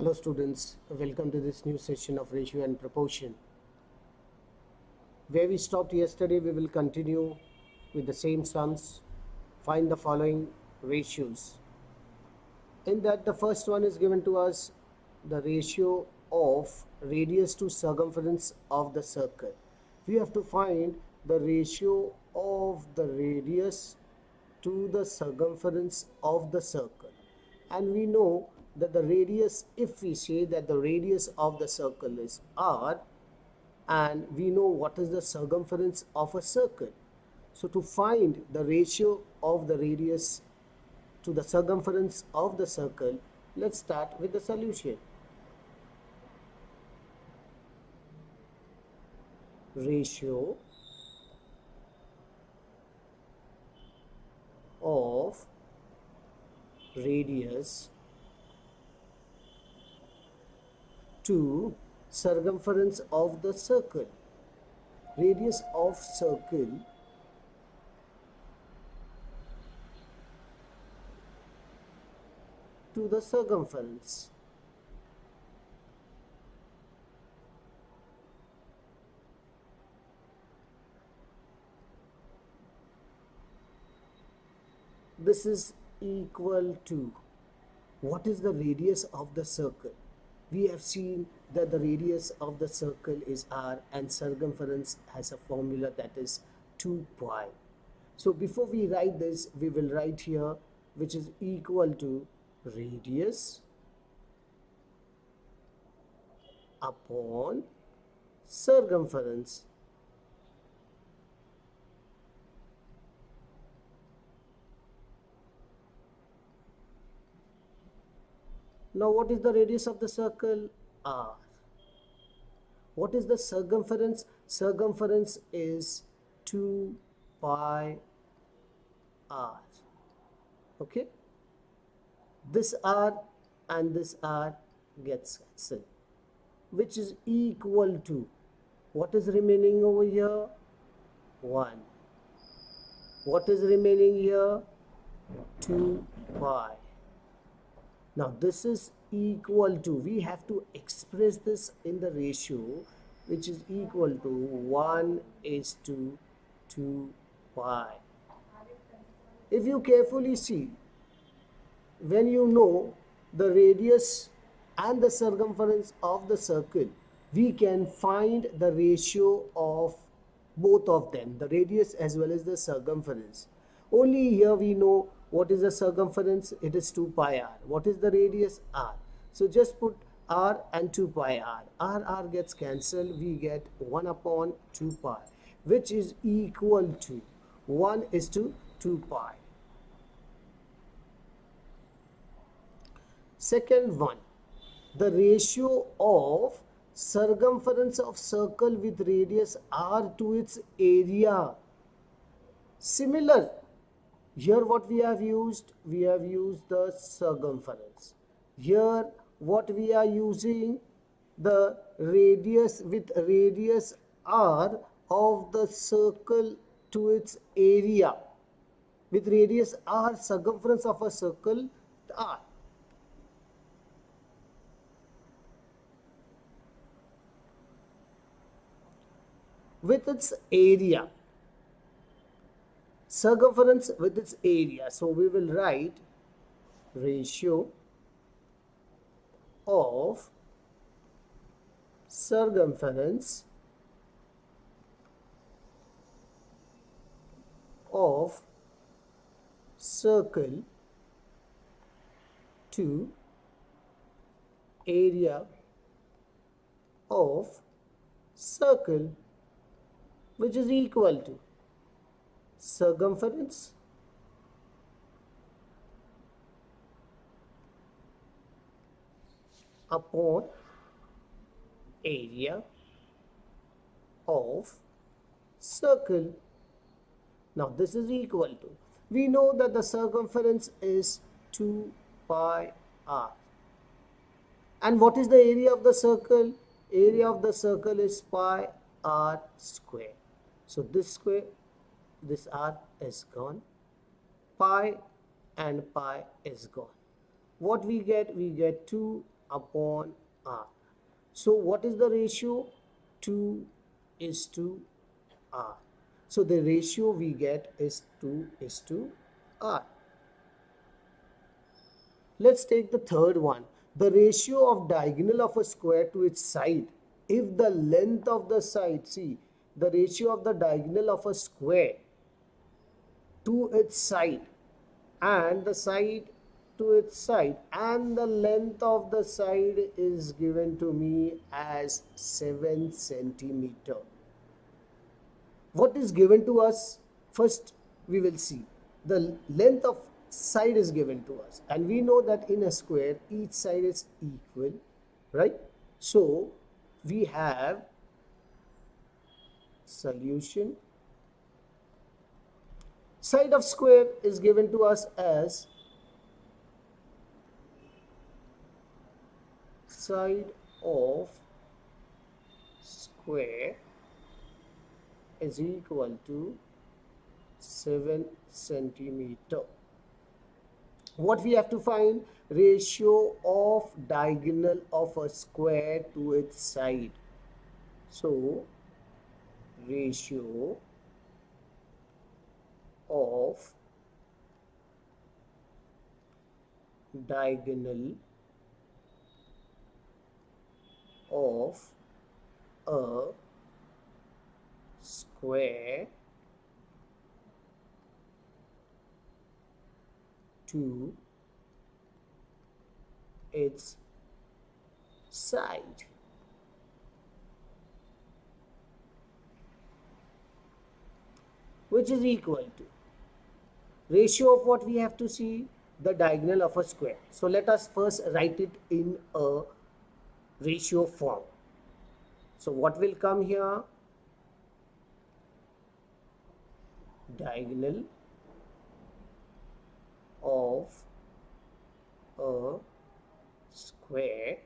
Hello students, welcome to this new session of ratio and proportion. Where we stopped yesterday, we will continue with the same sums. Find the following ratios. In that, the first one is given to us the ratio of radius to circumference of the circle. We have to find the ratio of the radius to the circumference of the circle. And we know that the radius, if we say that the radius of the circle is r, and we know what is the circumference of a circle. So to find the ratio of the radius to the circumference of the circle, let's start with the solution. Ratio of radius to circumference of the circle. Radius of circle to the circumference. This is equal to, what is the radius of the circle? We have seen that the radius of the circle is r and circumference has a formula that is 2 pi. So before we write this, we will write here which is equal to radius upon circumference. Now what is the radius of the circle? R. What is the circumference? Circumference is 2 pi r. Okay? This r and this r gets cancelled, which is equal to, what is remaining over here? 1. What is remaining here? 2 pi. Now this is equal to, we have to express this in the ratio which is equal to 1:2 pi. If you carefully see, when you know the radius and the circumference of the circle, we can find the ratio of both of them, the radius as well as the circumference. Only here we know what is the circumference, it is 2 pi r. What is the radius? R. So just put r and 2 pi r. R gets cancelled, we get 1/2 pi, which is equal to 1:2 pi. Second one, the ratio of circumference of circle with radius r to its area. Similar. Here what we have used the circumference. Here what we are using, the radius with radius r of the circle to its area. With radius r, circumference of a circle r. With its area. Circumference with its area. So we will write ratio of circumference of circle to area of circle, which is equal to circumference upon area of circle. Now this is equal to, we know that the circumference is 2 pi r. And what is the area of the circle? Area of the circle is pi r square. So this square, this r is gone, pi and pi is gone. What we get? We get 2 upon r. So what is the ratio? 2 is to r. So the ratio we get is 2 is to r. Let's take the third one. The ratio of diagonal of a square to its side. If the length of the side, see, the ratio of the diagonal of a square to its side and the side to its side, and the length of the side is given to me as 7 centimeter. What is given to us? First we will see the length of side is given to us, and we know that in a square each side is equal, right? So we have solution. Side of square is given to us as side of square is equal to 7 centimeter. What we have to find? Ratio of diagonal of a square to its side. So ratio of diagonal of a square to its side. Which is equal to ratio of what we have to see? The diagonal of a square. So let us first write it in a ratio form. So what will come here? Diagonal of a square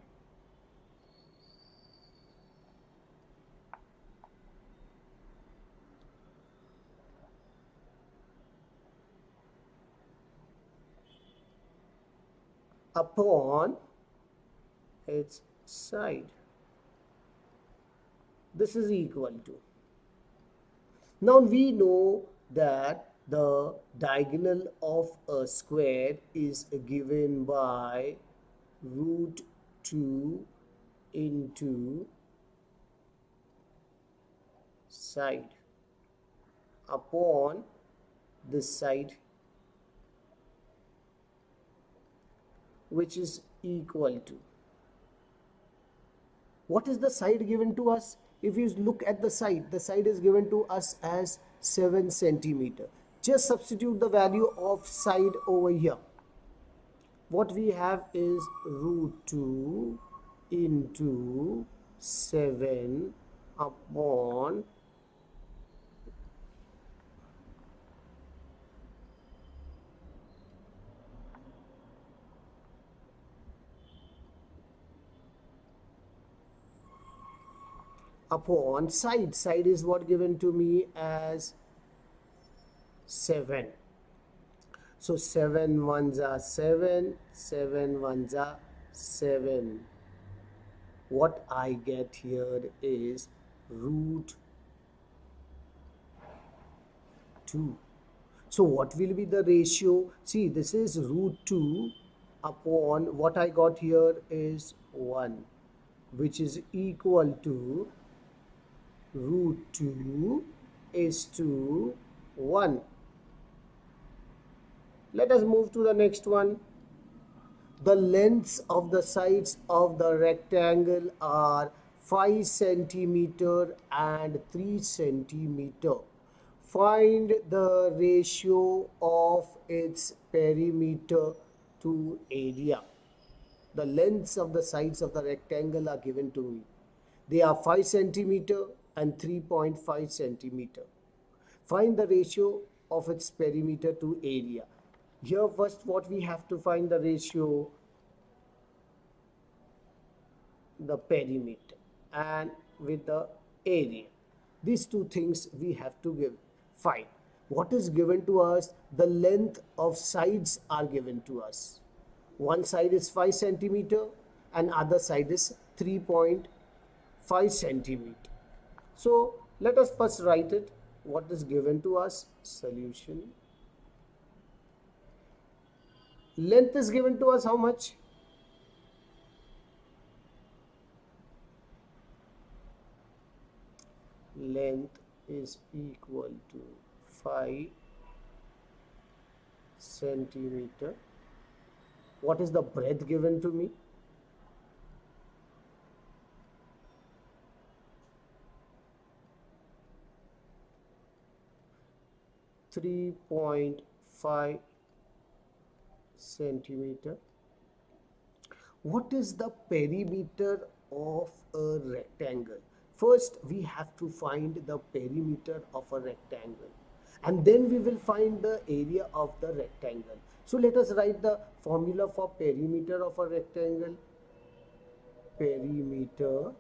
upon its side. This is equal to. Now we know that the diagonal of a square is given by root 2 into side upon this side, which is equal to. What is the side given to us? If you look at the side is given to us as 7 centimeter. Just substitute the value of side over here. What we have is root 2 into 7 upon side. Side is what given to me as 7. So 7 ones are 7, 7 ones are 7. What I get here is root 2. So what will be the ratio? See, this is root 2 upon what I got here is 1, which is equal to root 2 is to 1. Let us move to the next one. The lengths of the sides of the rectangle are 5 centimeter and 3 centimeter. Find the ratio of its perimeter to area. The lengths of the sides of the rectangle are given to me. They are 5 centimeter and 3.5 centimeter. Find the ratio of its perimeter to area. Here first what we have to find the ratio, the perimeter and with the area. These two things we have to find. What is given to us? The length of sides are given to us. One side is 5 centimeter and other side is 3.5 centimeter. So let us first write it. What is given to us? Solution. Length is given to us how much? Length is equal to 5 centimeter. What is the breadth given to me? .5 centimeter. What is the perimeter of a rectangle? First, we have to find the perimeter of a rectangle, and then we will find the area of the rectangle. So let us write the formula for perimeter of a rectangle. Perimeter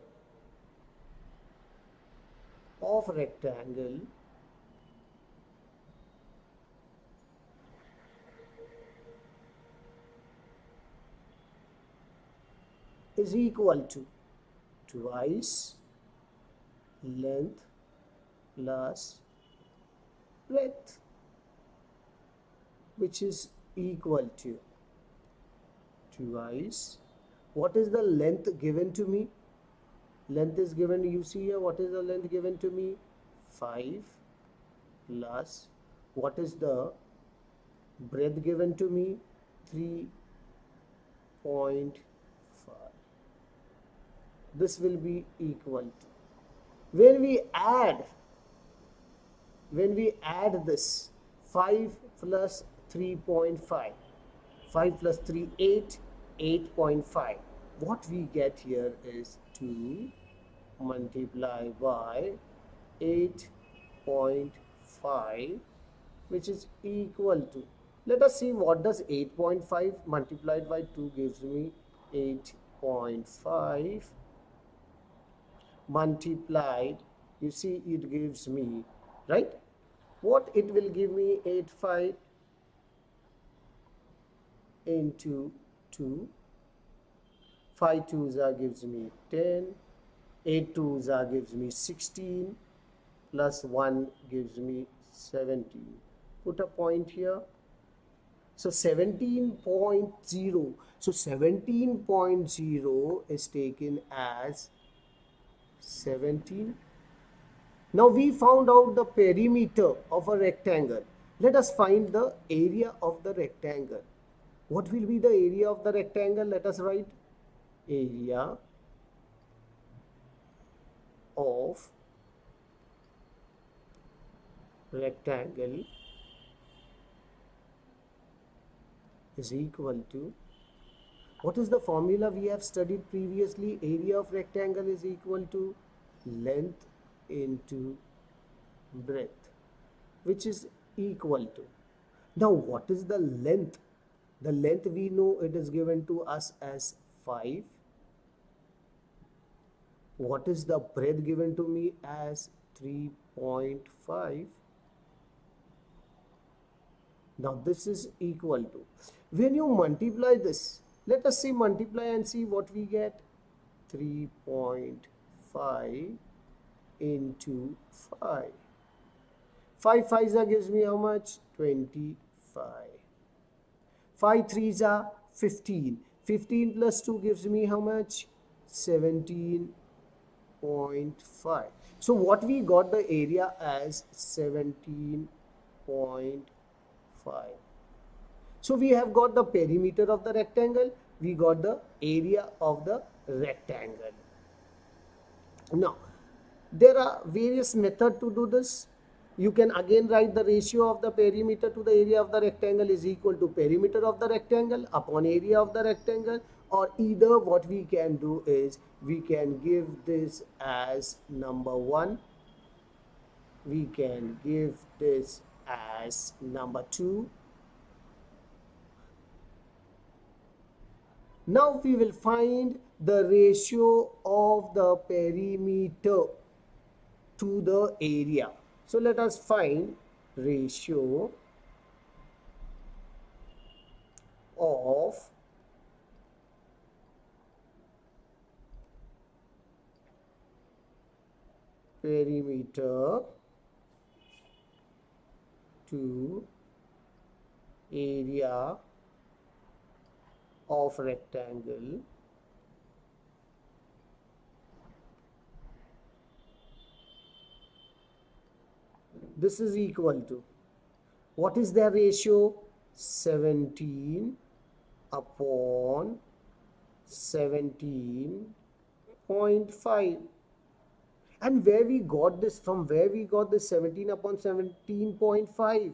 of rectangle is equal to twice length plus breadth, which is equal to twice. What is the length given to me? Length is given, you see here, what is the length given to me? 5 plus, what is the breadth given to me? 3.5. This will be equal to, when we add this 5 plus 3.5, 5 plus 3, 8, 8.5. What we get here is 2 multiply by 8.5, which is equal to, let us see what does 8.5 multiplied by 2 gives me. 8.5 multiplied, you see it gives me, right, what it will give me? 8.5 into 2, 5 2s gives me 10, 8 2s gives me 16, plus 1 gives me 17. Put a point here. So 17.0. So 17.0 is taken as 17. Now we found out the perimeter of a rectangle. Let us find the area of the rectangle. What will be the area of the rectangle? Let us write area of rectangle is equal to, what is the formula we have studied previously? Area of rectangle is equal to length into breadth, which is equal to, now what is the length? The length we know it is given to us as 5. What is the breadth given to me as 3.5? Now this is equal to, when you multiply this, let us see, multiply and see what we get. 3.5 into 5. 5 5s gives me how much? 25. 5 3s are 15. 15 plus 2 gives me how much? 17.5. So what we got the area as 17.5. So we have got the perimeter of the rectangle. We got the area of the rectangle. Now, there are various methods to do this. You can again write the ratio of the perimeter to the area of the rectangle is equal to perimeter of the rectangle upon area of the rectangle, or either what we can do is we can give this as number 1, we can give this as number 2. Now we will find the ratio of the perimeter to the area. So let us find ratio of perimeter to area of rectangle this is equal to, what is their ratio? 17 upon 17.5. And where we got this from? Where we got this 17 upon 17.5?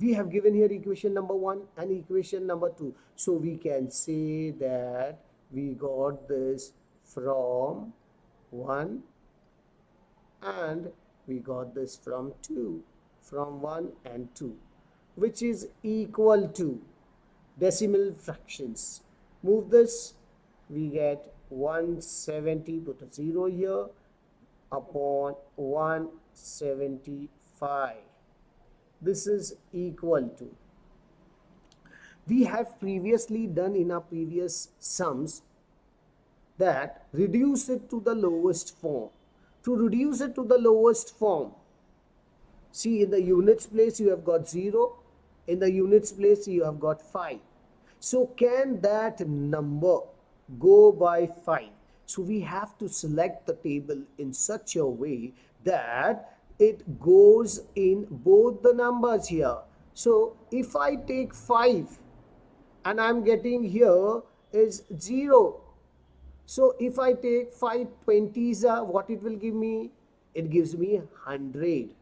We have given here equation number 1 and equation number 2. So we can say that we got this from 1 and we got this from 2. From 1 and 2, which is equal to decimal fractions. Move this, we get 170, put a 0 here, upon 175. This is equal to, we have previously done in our previous sums that reduce it to the lowest form. To reduce it to the lowest form, see, in the units place you have got 0, in the units place you have got 5. So can that number go by 5? So we have to select the table in such a way that it goes in both the numbers here. So if I take 5 and I'm getting here is 0. So if I take 5 20s, what it will give me? It gives me 100.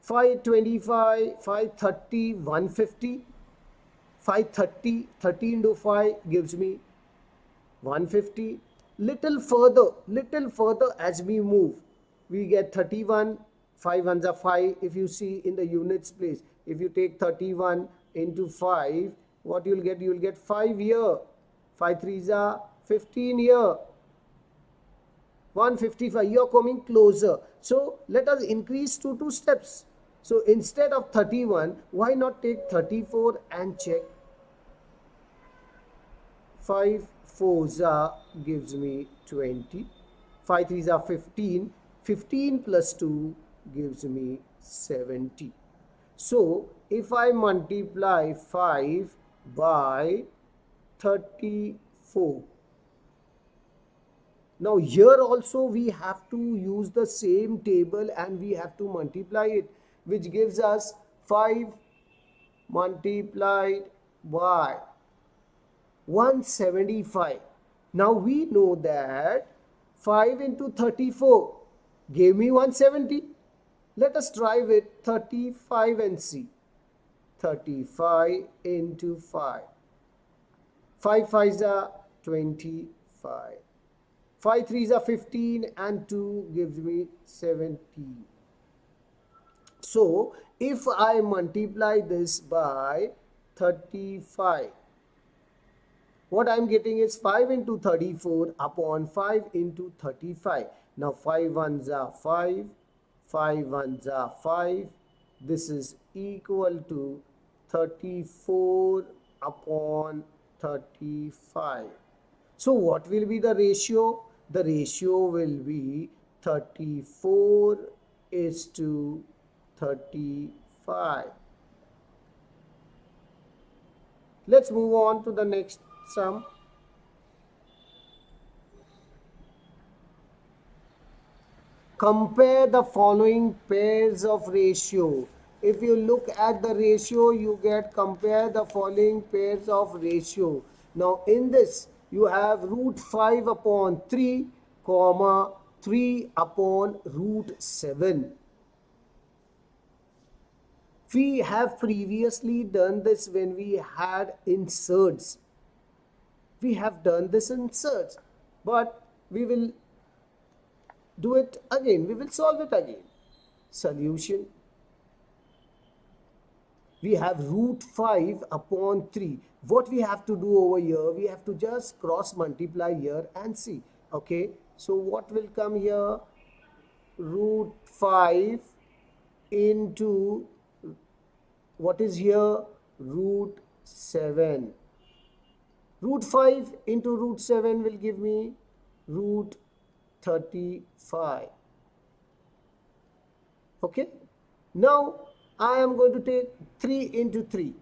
525, 530, 150. 530, 30 into 5 gives me 150. Little further as we move, we get 31. 5 ones are 5. If you see in the units place, if you take 31 into 5, what you'll get? You'll get 5 here. 5 threes are 15 here. 155. You're coming closer. So let us increase to 2 steps. So instead of 31, why not take 34 and check? 5 fours are gives me 20. 5 threes are 15. 15 plus 2 gives me 70. So if I multiply 5 by 34. Now here also we have to use the same table and we have to multiply it, which gives us 5 multiplied by 175. Now we know that 5 into 34 gave me 170. Let us try with 35 and see. 35 into 5. 5 5s are 25. 5 3s are 15 and 2 gives me 17. So if I multiply this by 35, what I am getting is 5 into 34 upon 5 into 35. Now 5 ones are 5, 5 ones are 5. This is equal to 34 upon 35. So what will be the ratio? The ratio will be 34 is to 35. Let's move on to the next sum. Compare the following pairs of ratio. If you look at the ratio, you get compare the following pairs of ratio. Now in this, you have root 5 upon 3, comma 3 upon root 7. We have previously done this when we had inserts. We have done this inserts, but we will do it again. We will solve it again. Solution. We have root 5 upon 3. What we have to do over here, we have to just cross multiply here and see. Okay, so what will come here? Root 5 into, what is here? Root 7. Root 5 into root 7 will give me root 35. Okay. Now I am going to take 3 into 3.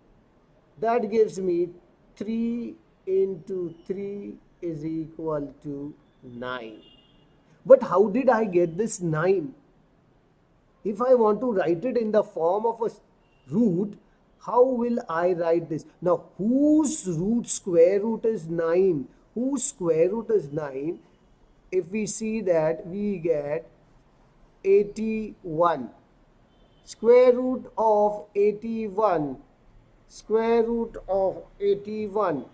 That gives me 3 into 3 is equal to 9. But how did I get this 9? If I want to write it in the form of a root, how will I write this? Now, whose root square root is 9? Whose square root is 9? If we see that, we get 81. Square root of 81. Square root of 81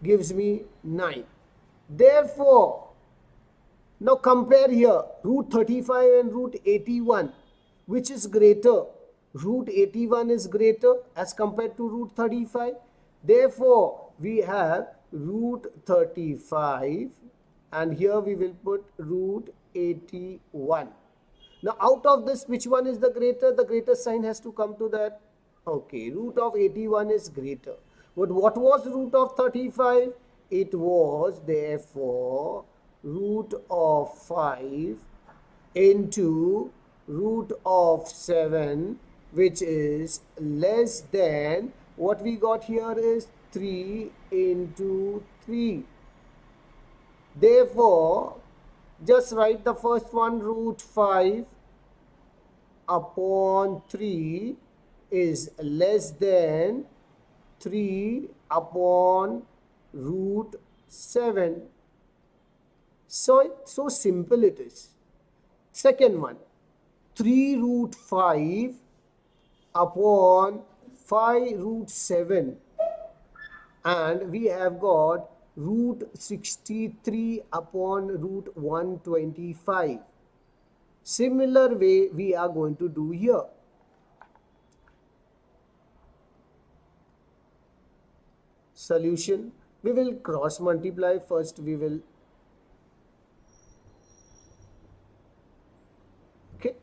gives me 9. Therefore, now compare here root 35 and root 81. Which is greater? Root 81 is greater as compared to root 35. Therefore, we have root 35 and here we will put root 81. Now out of this, which one is the greater? The greater sign has to come to that. Okay, root of 81 is greater. But what was root of 35? It was therefore root of 5 into root of 7, which is less than, what we got here is 3 into 3. Therefore, just write the first one, root 5 upon 3 is less than 3 upon root 7. So simple it is. Second one, 3 root 5 upon 5 root 7, and we have got root 63 upon root 125. Similar way we are going to do here. Solution, we will cross multiply. First we will, okay,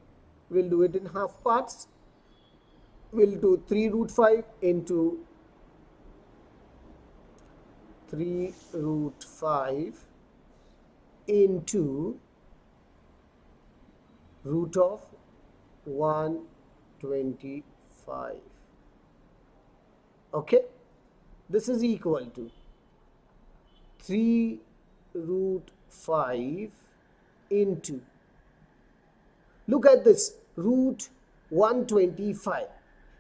we'll do it in half parts. We'll do 3 root 5 into 3 root 5 into root of 125. Okay, this is equal to 3 root 5 into, look at this, root 125.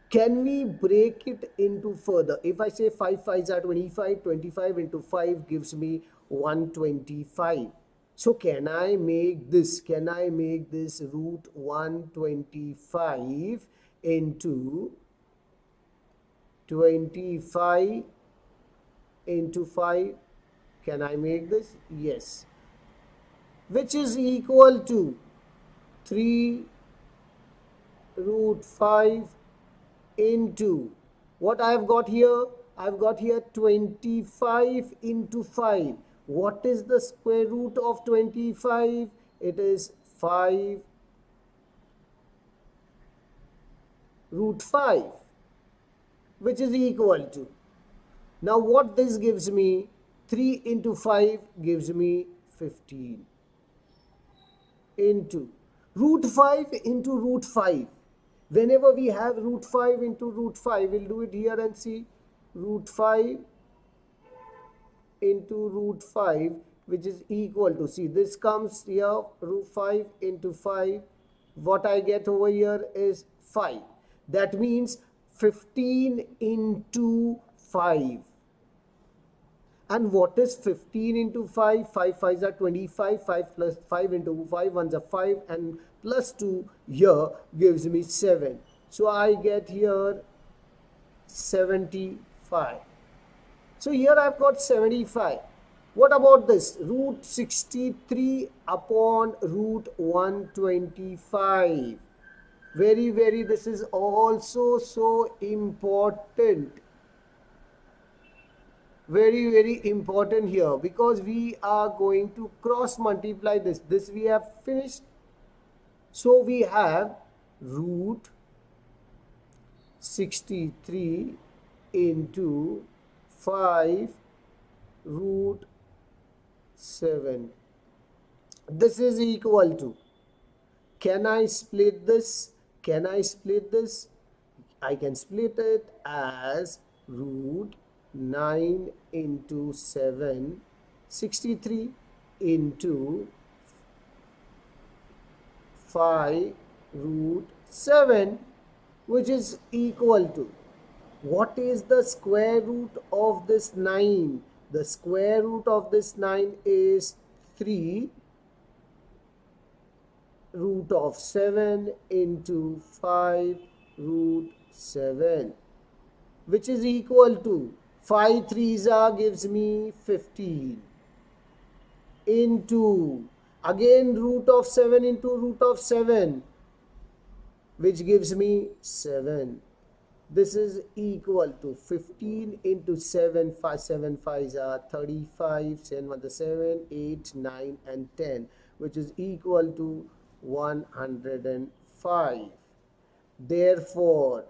Can we break it into further? If I say 5 5s are 25, 25 into 5 gives me 125. So can I make this root 125 into 25 into 5? Can I make this? Yes. Which is equal to 3 root 5 into, what I have got here? I have got here 25 into 5. What is the square root of 25? It is 5 root 5, which is equal to, now what this gives me? 3 into 5 gives me 15 into root 5 into root 5. Whenever we have root 5 into root 5, we'll do it here and see. Root 5 into root 5, which is equal to, see, this comes here, root 5 into 5. What I get over here is 5. That means 15 into 5. And what is 15 into 5? 5 5s are 25. 5 plus 5 into 5 ones are 5, and plus 2 here gives me 7. So I get here 75. So here I've got 75. What about this? Root 63 upon root 125. Very, this is also so important. Very important here, because we are going to cross multiply this. This we have finished. So we have root 63 into 5 root 7. This is equal to, can I split this? Can I split this? I can split it as root 9 into 7, 63 into 5 root 7, which is equal to, what is the square root of this 9? The square root of this 9 is 3 root of 7 into 5 root 7, which is equal to 5 threes are gives me 15 into, again root of 7 into root of 7, which gives me 7. This is equal to 15 into 7, 5, 7 5s are 35, 7 1 the 7, 8, 9 and 10, which is equal to 105. Therefore,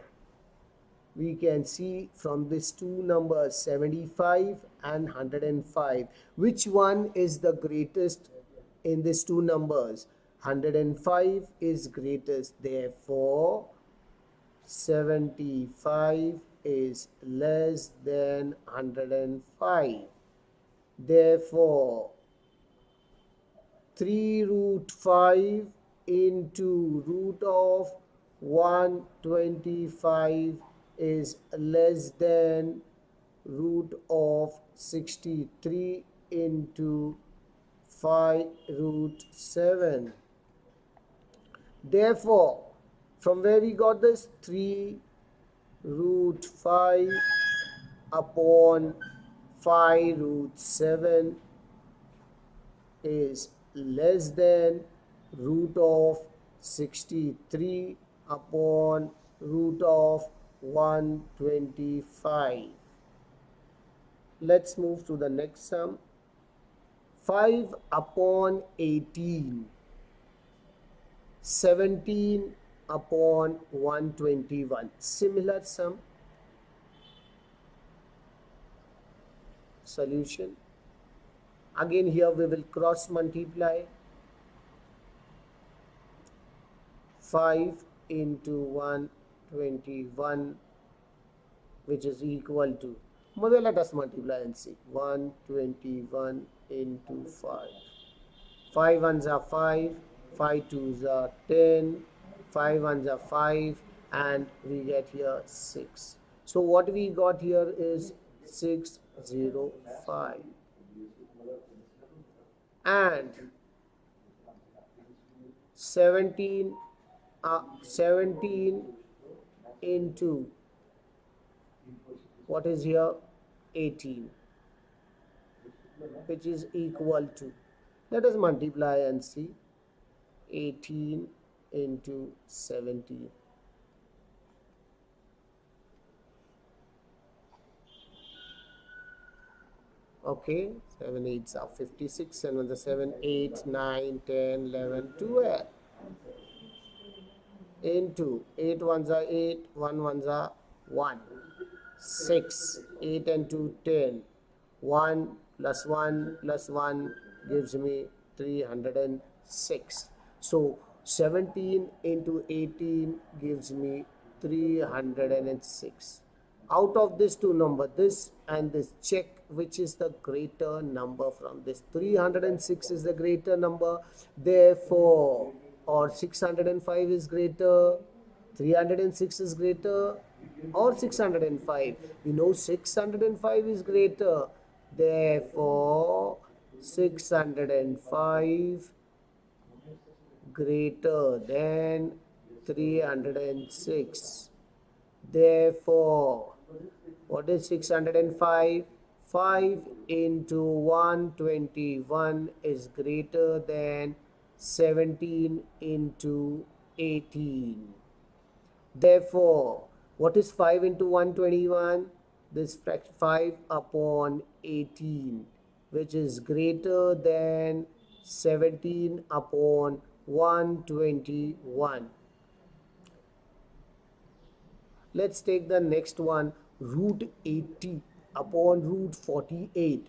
we can see from these two numbers 75 and 105, which one is the greatest in these two numbers? 105 is greatest. Therefore, 75 is less than 105. Therefore, 3 root 5 into root of 125 is less than root of 63 into 5 root 7. Therefore, from where we got this? 3 root 5 upon 5 root 7 is less than root of 63 upon root of 125. Let's move to the next sum. 5 upon 18, 17 upon 121. Similar sum. Solution. Again here we will cross multiply. 5 into 121, which is equal to, let us multiply and see. 121 into 5. 5 ones are 5, 5 twos are 10, 5 ones are 5, and we get here 6. So what we got here is 605. And 17 into, what is here? 18, which is equal to, let us multiply and see. 18 into 17. Okay, 7 8s are 56, 7 the 7, 8, 9, 10, 11, 12. Into 8 ones are 8, 1 ones are 1. 6, 8 and 2, 10. 1 plus 1 plus 1 gives me 306. So 17 into 18 gives me 306. Out of these two numbers, this and this, check which is the greater number from this. 306 is the greater number. Therefore, or 605 is greater, 306 is greater, or 605. We know 605 is greater. Therefore, 605 greater than 306. Therefore, what is 605? 5 into 121 is greater than 17 into 18. Therefore, what is 5 into 121? This fraction 5 upon 18, which is greater than 17 upon 121. Let's take the next one, root 80 upon root 48.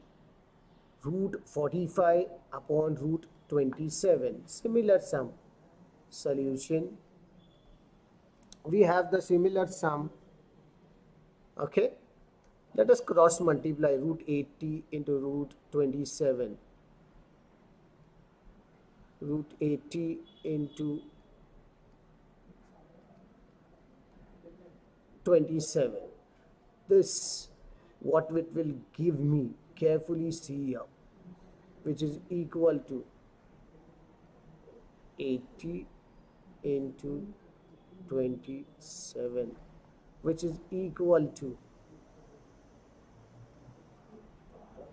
root 45 upon root 27. Similar sum. Solution. We have the similar sum. Okay. Let us cross multiply root 80 into root 27. Root 80 into 27. This, what it will give me, carefully see here, which is equal to 80 into 27, which is equal to,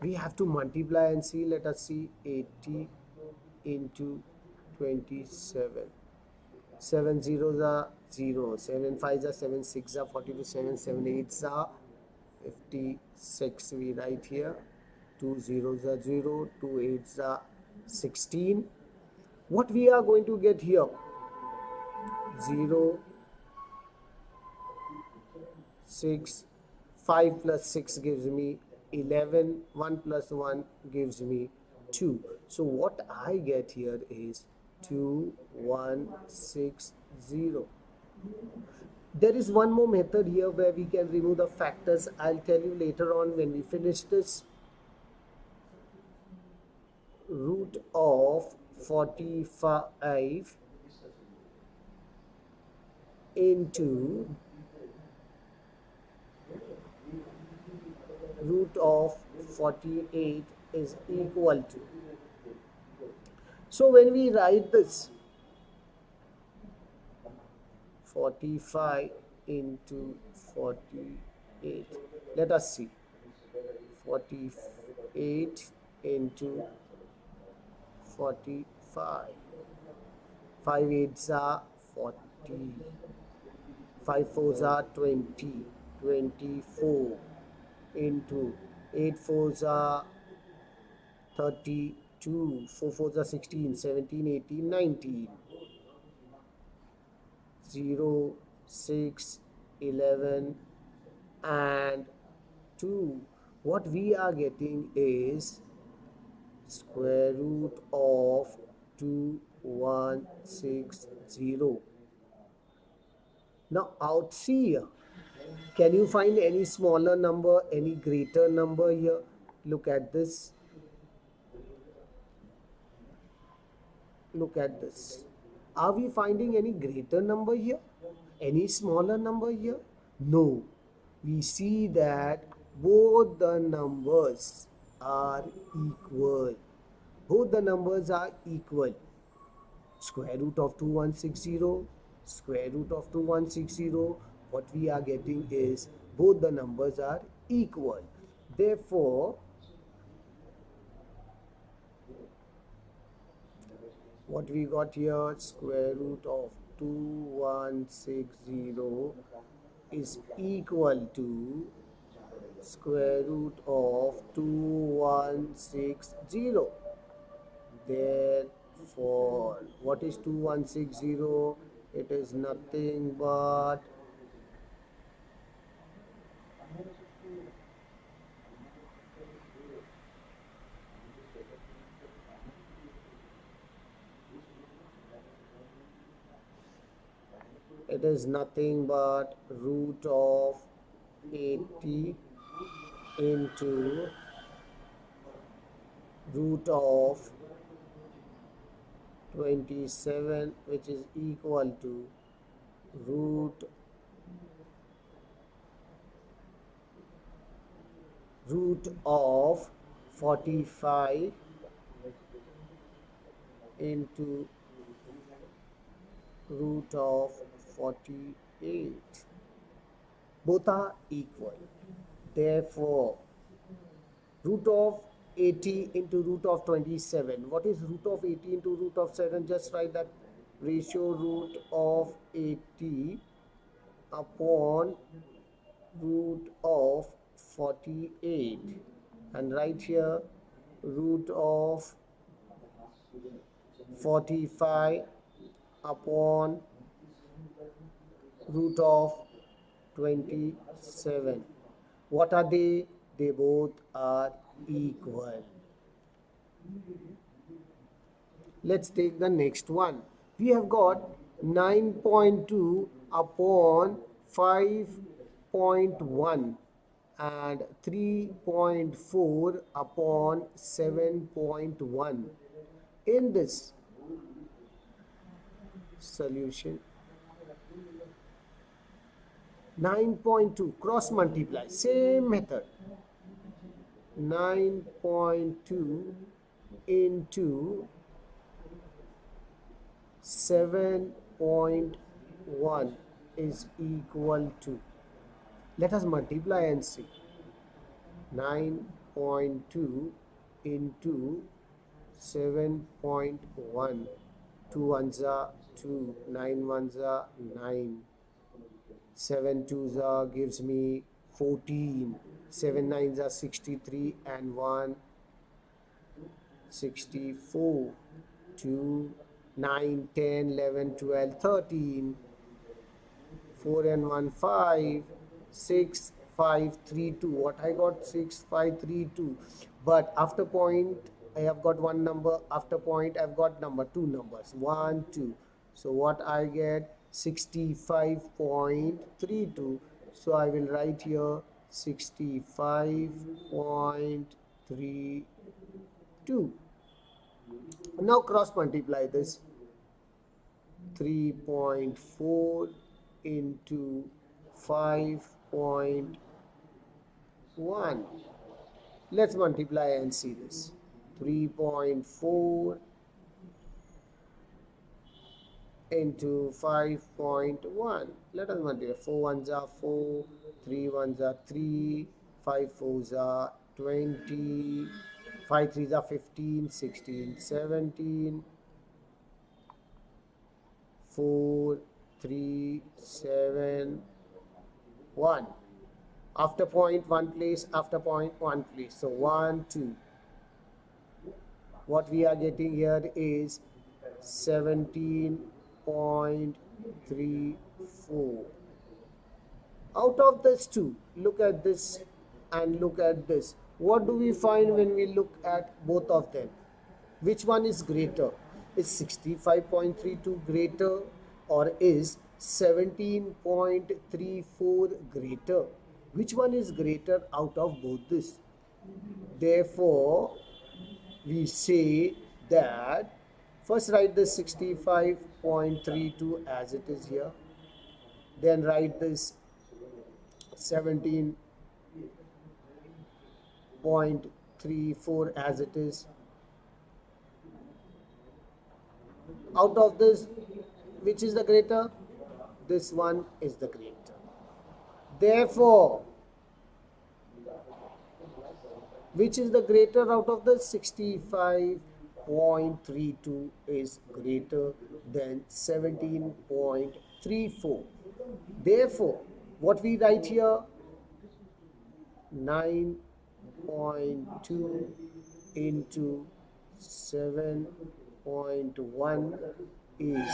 we have to multiply and see. Let us see 80 into 27. 7 zeros are 0, 7 fives are 7, 6 are 42, 7 eights are 56. We write here 2 zeros are 0, 2 eights are 16. What we are going to get here? 0, 6, 5 plus 6 gives me 11, 1 plus 1 gives me 2. So what I get here is 2160. There is one more method here where we can remove the factors. I'll tell you later on when we finish this. Root of 45 into root of 48 is equal to. So when we write this, 45 into 48, let us see, 48 into 45, 5 eights are 40, 5 fours are 20, 24 into 8 fours are 32, 4 fours are 16, 17, 18, 19, 0, 6, 11 and 2. What we are getting is square root of 2160. Now out see here. Can you find any smaller number, any greater number here? Look at this. Look at this. Are we finding any greater number here? Any smaller number here? No. We see that both the numbers are equal. Both the numbers are equal. Square root of 2160, square root of 2160. What we are getting is both the numbers are equal. Therefore, what we got here, square root of 2160 is equal to square root of 2160. Therefore, what is 2160? It is nothing but root of 80 into root of 27, which is equal to root of 45 into root of 48. Both are equal. Therefore, root of 80 into root of 27. What is root of 80 into root of 7? Just write that ratio root of 80 upon root of 48. And right here, root of 45 upon root of 27. What are they? They both are equal. Let's take the next one. We have got 9.2 upon 5.1 and 3.4 upon 7.1. In this solution, 9.2 cross multiply, same method. 9.2 into 7.1 is equal to, let us multiply and see. 9.2 into 7.1, 2 ones are 2, 9 ones are 9, 7 twos are gives me 14, 7 nines are 63 and 1 64, 2 9 10 11 12 13, 4 and 1 5, 6 5 3 2. What I got? 6 5 3 2. But after point I have got one number, after point I've got two numbers 1 2. So what I get? 65.32. So I will write here 65.32. Now cross multiply this. 3.4 into 5.1. Let's multiply and see this. 3.4 into 5.1. Let us multiply. 4 ones are 4, 3 ones are 3, 5 fours are 20, 5 threes are 15, 16, 17, 4, 3, 7, 1. After point, one place, after point, one place. So 1, 2. What we are getting here is 17.34. Out of this two, look at this and look at this. What do we find when we look at both of them? Which one is greater? Is 65.32 greater or is 17.34 greater? Which one is greater out of both this? Therefore, we say that first write this 65.32 as it is here. Then write this 17.34 as it is. Out of this, which is the greater? This one is the greater. Therefore, which is the greater out of the 65.32 is greater than 17.34. Therefore, what we write here? 9.2 into 7.1 is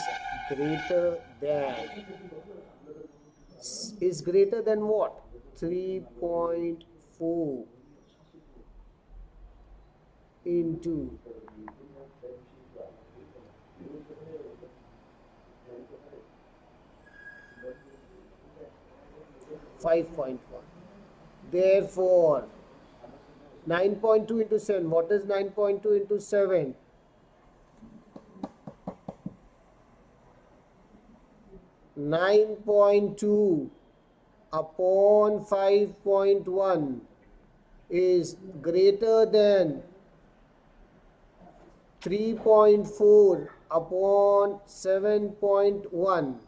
greater than what? 3.4 into 5.1. Therefore, 9.2 into 7. What is 9.2 into 7? 9.2 upon 5.1 is greater than 3.4 upon 7.1.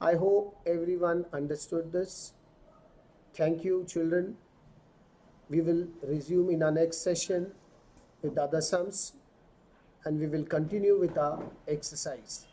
I hope everyone understood this. Thank you, children. We will resume in our next session with other sums and we will continue with our exercise.